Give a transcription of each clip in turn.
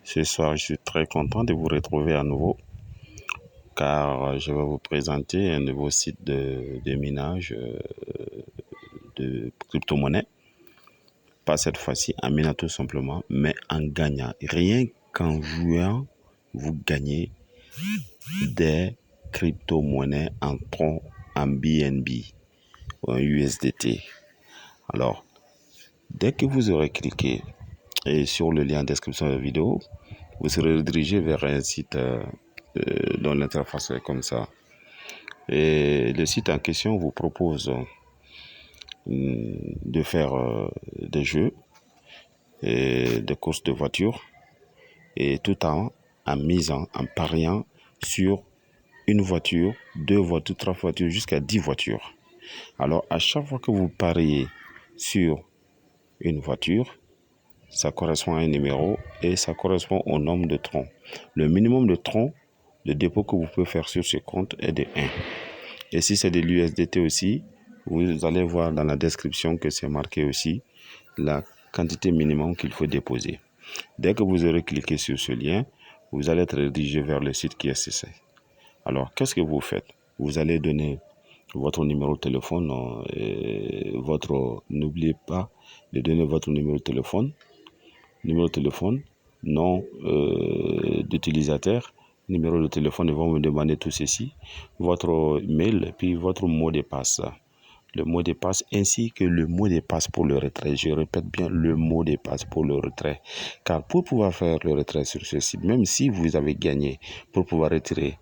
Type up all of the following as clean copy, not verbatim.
Ce soir, je suis très content de vous retrouver à nouveau car je vais vous présenter un nouveau site de minage de crypto-monnaie. Pas cette fois-ci en minant tout simplement, mais en gagnant. Rien qu'en jouant, vous gagnez des crypto-monnaies en Tron, en BNB ou en USDT. Alors, dès que vous aurez cliqué sur le lien en description de la vidéo, vous serez redirigé vers un site dont l'interface est comme ça. Et le site en question vous propose de faire des jeux et des courses de voitures et tout en misant, en pariant sur une voiture, 2 voitures, 3 voitures, jusqu'à 10 voitures. Alors, à chaque fois que vous pariez sur une voiture, ça correspond à un numéro et ça correspond au nombre de troncs. Le minimum de troncs de dépôt que vous pouvez faire sur ce compte est de 1. Et si c'est de l'USDT aussi, vous allez voir dans la description que c'est marqué aussi la quantité minimum qu'il faut déposer. Dès que vous aurez cliqué sur ce lien, vous allez être redirigé vers le site qui est cessé. Alors, qu'est-ce que vous faites? Vous allez donner votre numéro de téléphone, n'oubliez pas de donner votre numéro de téléphone, nom d'utilisateur, numéro de téléphone, ils vont me demander tout ceci, votre mail, puis votre mot de passe. Le mot de passe ainsi que le mot de passe pour le retrait. Je répète bien le mot de passe pour le retrait. Car pour pouvoir faire le retrait sur ce site, même si vous avez gagné, pour pouvoir retirer,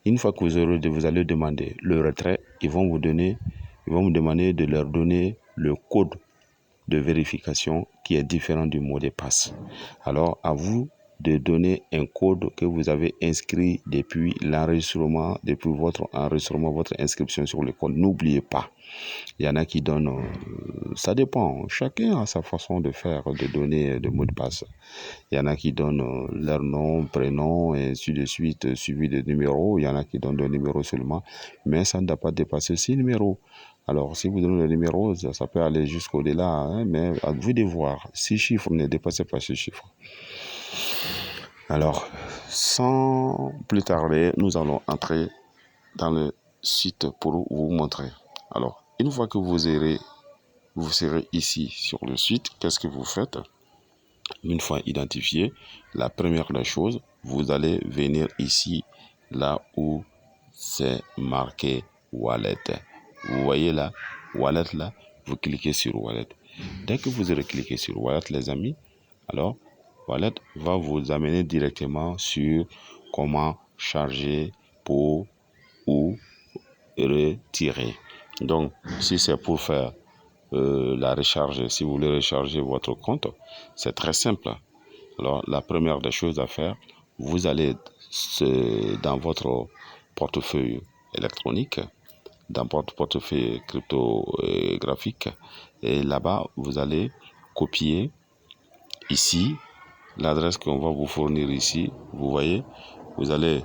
une fois que vous allez demander le retrait, ils vont vous demander de leur donner le code de vérification qui est différent du mot de passe. Alors, à vous de donner un code que vous avez inscrit depuis l'enregistrement, depuis votre enregistrement, votre inscription sur le compte. N'oubliez pas. Il y en a qui donnent, ça dépend, chacun a sa façon de faire, de donner le mot de passe. Il y en a qui donnent leur nom, prénom, et ainsi de suite, suivi de numéros. Il y en a qui donnent le numéro seulement, mais ça ne doit pas dépasser 6 numéros. Alors, si vous donnez le numéro, ça peut aller jusqu'au-delà, hein, mais à vous de voir. 6 chiffres, ne dépassez pas 6 chiffres. Alors, sans plus tarder, nous allons entrer dans le site pour vous montrer. Alors, une fois que vous serez ici sur le site, qu'est-ce que vous faites? Une fois identifié, la première des choses, vous allez venir ici, là où c'est marqué Wallet. Vous voyez là, Wallet là, vous cliquez sur Wallet. Dès que vous aurez cliqué sur Wallet, les amis, alors Wallet va vous amener directement sur comment charger pour ou retirer. Donc, si c'est pour faire la recharge, si vous voulez recharger votre compte, c'est très simple. Alors, la première des choses à faire, vous allez dans votre portefeuille électronique, dans votre portefeuille cryptographique, et là-bas, vous allez copier ici l'adresse qu'on va vous fournir ici. Vous voyez, vous allez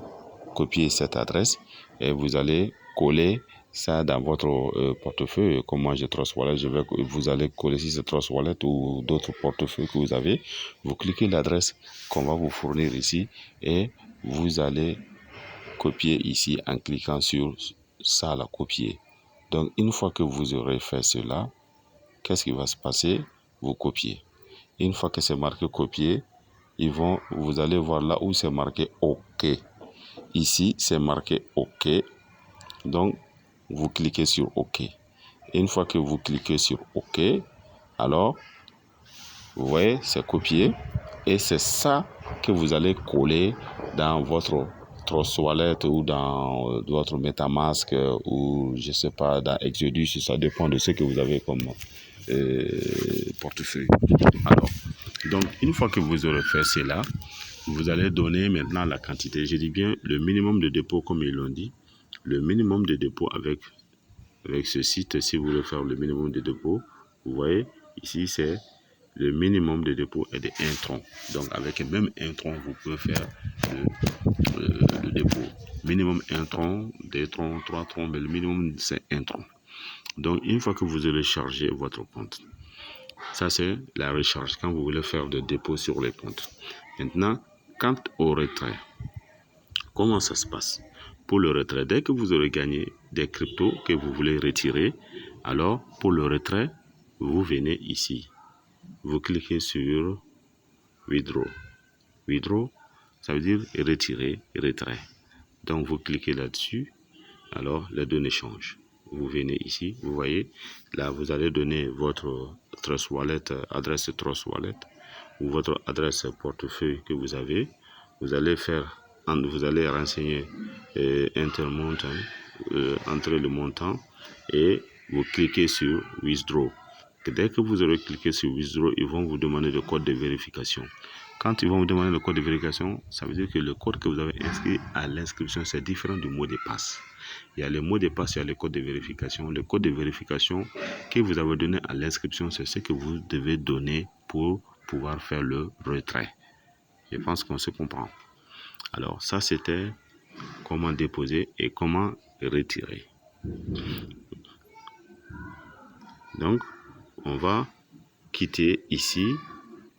copier cette adresse et vous allez coller ça dans votre portefeuille. Comme moi j'ai Trust Wallet, vous allez coller ici ce Trust Wallet ou d'autres portefeuilles que vous avez. Vous cliquez l'adresse qu'on va vous fournir ici et vous allez copier ici en cliquant sur ça, la copier. Donc une fois que vous aurez fait cela, qu'est-ce qui va se passer? Vous copiez. Une fois que c'est marqué copier, vous allez voir là où c'est marqué OK. Ici, c'est marqué OK. Donc, vous cliquez sur OK. Une fois que vous cliquez sur OK, alors, vous voyez, c'est copié. Et c'est ça que vous allez coller dans votre Trust Wallet ou dans votre MetaMask ou, je ne sais pas, dans Exodus. Ça dépend de ce que vous avez comme portefeuille. Alors, donc, une fois que vous aurez fait cela, vous allez donner maintenant la quantité. Je dis bien le minimum de dépôt, comme ils l'ont dit. Le minimum de dépôt avec ce site, si vous voulez faire le minimum de dépôt, vous voyez, ici, c'est le minimum de dépôt est de 1 tronc. Donc, avec même 1 tronc, vous pouvez faire le dépôt. Minimum 1 tronc, 2 troncs, 3 troncs, mais le minimum, c'est 1 tronc. Donc, une fois que vous aurez chargé votre compte, ça, c'est la recharge quand vous voulez faire de dépôt sur les comptes. Maintenant, quant au retrait, comment ça se passe? Pour le retrait, dès que vous aurez gagné des cryptos que vous voulez retirer, alors pour le retrait, vous venez ici. Vous cliquez sur Withdraw. Withdraw, ça veut dire retirer, retrait. Donc vous cliquez là-dessus, alors les données changent. Vous venez ici, vous voyez, là vous allez donner votre Trust Wallet, adresse Trust Wallet ou votre adresse portefeuille que vous avez. Vous allez renseigner intermontant, entre le montant et vous cliquez sur Withdraw. Dès que vous aurez cliqué sur Withdraw, ils vont vous demander le code de vérification. Quand ils vont vous demander le code de vérification, ça veut dire que le code que vous avez inscrit à l'inscription, c'est différent du mot de passe. Il y a le mot de passe, il y a le code de vérification. Le code de vérification que vous avez donné à l'inscription, c'est ce que vous devez donner pour pouvoir faire le retrait. Je pense qu'on se comprend. Alors, ça, c'était comment déposer et comment retirer. Donc, on va quitter ici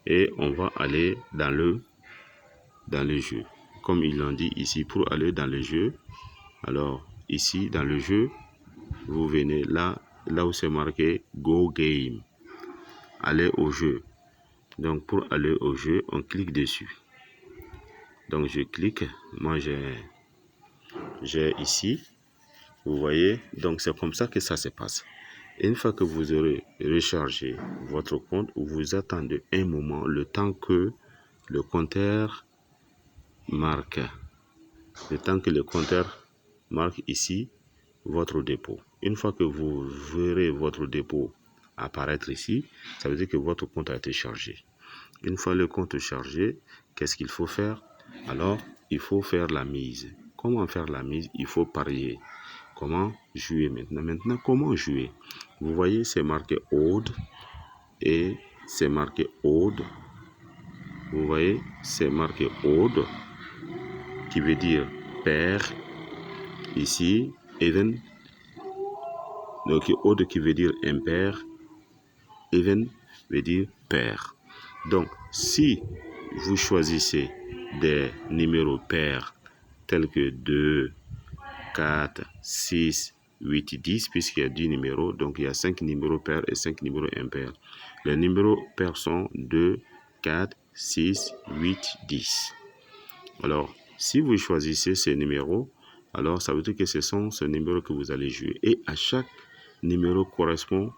et on va aller dans le jeu. Comme ils l'ont dit ici, pour aller dans le jeu, alors ici dans le jeu, vous venez là où c'est marqué Go Game. Aller au jeu. Donc pour aller au jeu, on clique dessus. Donc je clique, moi j'ai ici, vous voyez, donc c'est comme ça que ça se passe. Et une fois que vous aurez rechargé votre compte, vous attendez un moment, le temps que le compteur marque. Le temps que le compteur marque ici votre dépôt. Une fois que vous verrez votre dépôt apparaître ici, ça veut dire que votre compte a été chargé. Une fois le compte chargé, qu'est-ce qu'il faut faire? Alors, il faut faire la mise. Comment faire la mise? Il faut parier. Comment jouer maintenant? Maintenant, comment jouer? Vous voyez, c'est marqué Odd et c'est marqué Odd. Vous voyez, c'est marqué Odd qui veut dire pair. Ici, even. Donc, Odd qui veut dire impair. Even veut dire pair. Donc, si vous choisissez des numéros pairs tels que 2, 4, 6, 8, 10, puisqu'il y a 10 numéros, donc il y a 5 numéros pairs et 5 numéros impairs. Les numéros pairs sont 2, 4, 6, 8, 10. Alors, si vous choisissez ces numéros, alors ça veut dire que ce sont ces numéros que vous allez jouer. Et à chaque numéro correspond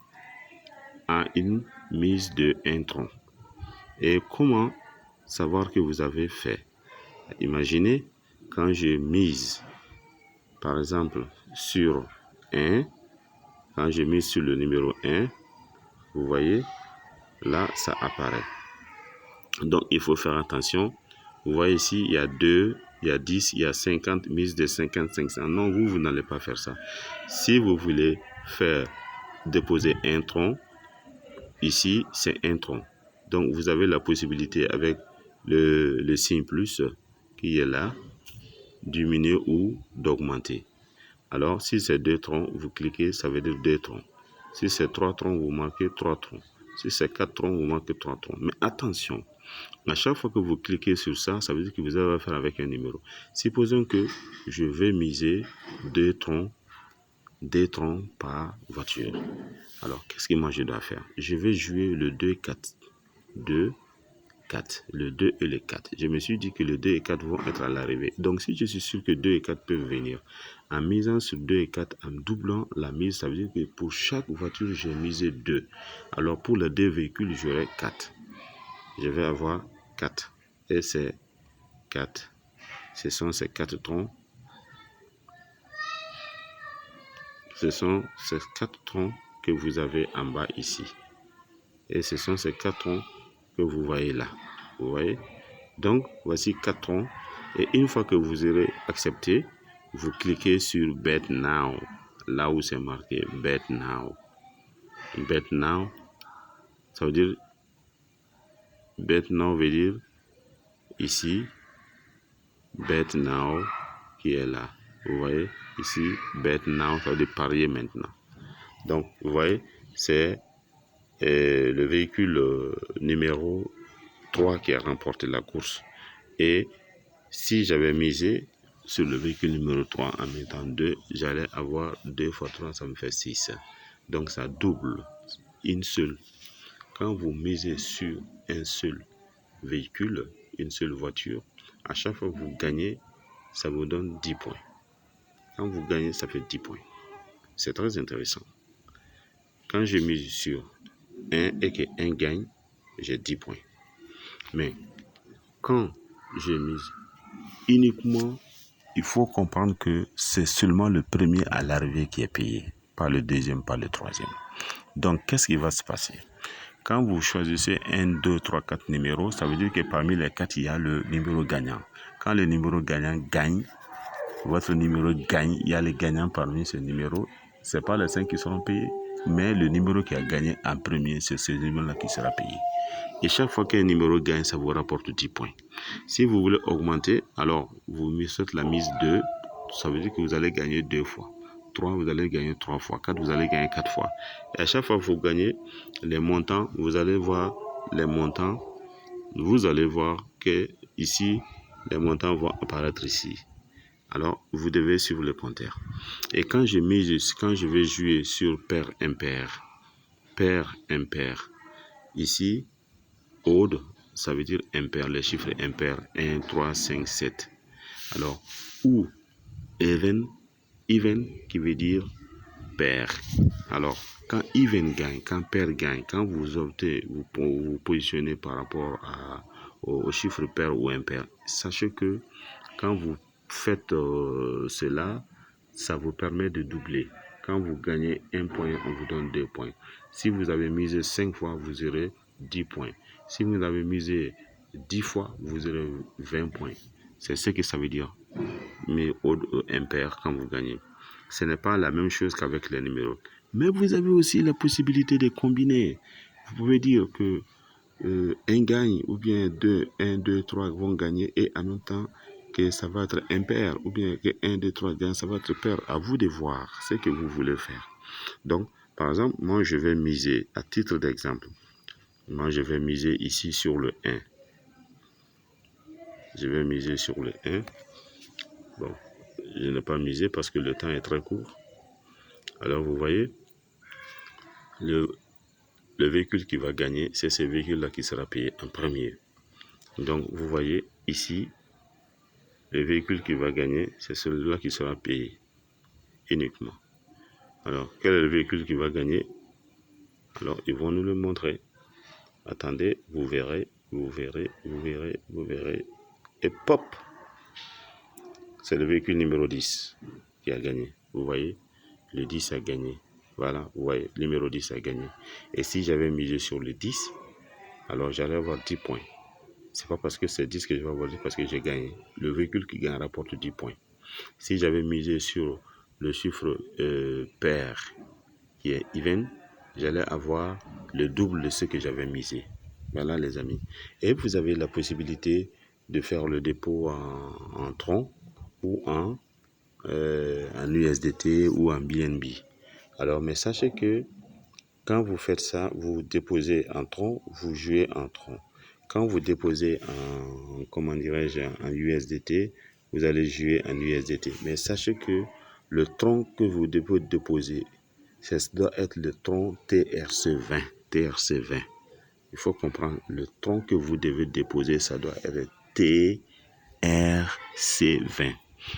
à une mise de 1 tronc. Et comment savoir que vous avez fait? Imaginez, quand je mise, par exemple, sur 1, quand je mise sur le numéro 1, vous voyez, là, ça apparaît. Donc, il faut faire attention. Vous voyez ici, il y a 2, il y a 10, il y a 50, mise de 50, 500. Non, vous n'allez pas faire ça. Si vous voulez faire déposer 1 tronc, ici, c'est 1 tronc. Donc, vous avez la possibilité avec le signe plus qui est là, diminuer ou d'augmenter. Alors, si c'est 2 troncs, vous cliquez, ça veut dire 2 troncs. Si c'est 3 troncs, vous marquez 3 troncs. Si c'est 4 troncs, vous marquez 3 troncs. Mais attention, à chaque fois que vous cliquez sur ça, ça veut dire que vous avez affaire avec un numéro. Supposons que je vais miser 2 troncs par voiture. Alors, qu'est-ce que moi je dois faire? Je vais jouer le 2, 4. 2, 4. Le 2 et le 4. Je me suis dit que le 2 et 4 vont être à l'arrivée. Donc, si je suis sûr que 2 et 4 peuvent venir, en misant sur 2 et 4, en doublant la mise, ça veut dire que pour chaque voiture, j'ai misé 2. Alors, pour les 2 véhicules, j'aurai 4. Je vais avoir 4. Et c'est 4. Ce sont ces 4 troncs. Ce sont ces 4 troncs que vous avez en bas ici. Et ce sont ces 4 troncs que vous voyez là. Vous voyez? Donc, voici 4 troncs. Et une fois que vous aurez accepté, vous cliquez sur Bet Now. Là où c'est marqué Bet Now. Bet Now, ça veut dire, Bet Now veut dire ici, Bet Now qui est là. Vous voyez? Ici, Bet Now, ça veut dire parier maintenant. Donc, vous voyez, c'est le véhicule numéro 3 qui a remporté la course. Et si j'avais misé sur le véhicule numéro 3 en mettant 2, j'allais avoir 2 fois 3, ça me fait 6. Donc ça double une seule. Quand vous misez sur un seul véhicule, une seule voiture, à chaque fois que vous gagnez, ça vous donne 10 points. Quand vous gagnez, ça fait 10 points. C'est très intéressant. Quand je mise sur 1 et que 1 gagne, j'ai 10 points. Mais quand je mise uniquement, il faut comprendre que c'est seulement le premier à l'arrivée qui est payé, pas le deuxième, pas le troisième. Donc, qu'est-ce qui va se passer? Quand vous choisissez 1, 2, 3, 4 numéros, ça veut dire que parmi les 4, il y a le numéro gagnant. Quand le numéro gagnant gagne, votre numéro gagne, il y a les gagnants parmi ces numéros. Ce n'est pas les 5 qui seront payés, mais le numéro qui a gagné en premier, c'est ce numéro-là qui sera payé. Et chaque fois qu'un numéro gagne, ça vous rapporte 10 points. Si vous voulez augmenter, alors vous mettez la mise 2, ça veut dire que vous allez gagner 2 fois. 3, vous allez gagner 3 fois. 4, vous allez gagner 4 fois. Et à chaque fois que vous gagnez les montants, vous allez voir les montants. Vous allez voir que ici, les montants vont apparaître ici. Alors, vous devez suivre le compteur. Et quand je vais jouer sur pair impair, ici, odd, ça veut dire impair, les chiffres impairs, 1, 3, 5, 7. Alors, ou even qui veut dire pair. Alors, quand even gagne, quand pair gagne, quand vous optez, vous positionnez par rapport au chiffre pair ou impair, sachez que quand vous faites cela, ça vous permet de doubler. Quand vous gagnez 1 point, on vous donne 2 points. Si vous avez misé 5 fois, vous aurez 10 points. Si vous avez misé 10 fois, vous aurez 20 points. C'est ce que ça veut dire. Mais impair quand vous gagnez. Ce n'est pas la même chose qu'avec les numéros. Mais vous avez aussi la possibilité de combiner. Vous pouvez dire que 1 gagne ou bien 1, 2, 3 vont gagner et en même temps que ça va être impair ou bien que 1, 2, 3 gagne, ça va être pair. À vous de voir ce que vous voulez faire. Donc, par exemple, moi je vais miser, à titre d'exemple, moi je vais miser ici sur le 1. Je vais miser sur le 1. Bon, je n'ai pas misé parce que le temps est très court. Alors vous voyez, le véhicule qui va gagner, c'est ce véhicule-là qui sera payé en premier. Donc vous voyez ici, le véhicule qui va gagner, c'est celui-là qui sera payé uniquement. Alors, quel est le véhicule qui va gagner? Alors, ils vont nous le montrer. Attendez, vous verrez. Et pop! C'est le véhicule numéro 10 qui a gagné. Vous voyez, le 10 a gagné. Voilà, vous voyez, le numéro 10 a gagné. Et si j'avais misé sur le 10, alors j'allais avoir 10 points. C'est pas parce que c'est 10 que je vais avoir 10 parce que j'ai gagné. Le véhicule qui gagne rapporte 10 points. Si j'avais misé sur le chiffre pair qui est even, j'allais avoir le double de ce que j'avais misé. Voilà les amis. Et vous avez la possibilité de faire le dépôt en tronc ou en USDT ou en BNB. Alors, mais sachez que quand vous faites ça, vous déposez en tronc, vous jouez en tronc. Quand vous déposez en USDT, vous allez jouer en USDT. Mais sachez que le tronc que vous déposez, ça doit être le tronc TRC20. TRC20. Il faut comprendre, le tronc que vous devez déposer, ça doit être TRC20.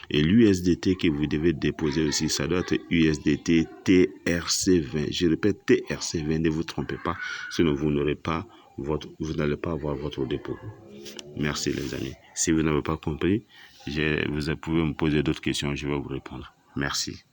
Et l'USDT que vous devez déposer aussi, ça doit être USDT TRC20. Je répète, TRC20, ne vous trompez pas, sinon vous n'allez pas avoir votre dépôt. Merci les amis. Si vous n'avez pas compris, vous pouvez me poser d'autres questions, je vais vous répondre. Merci.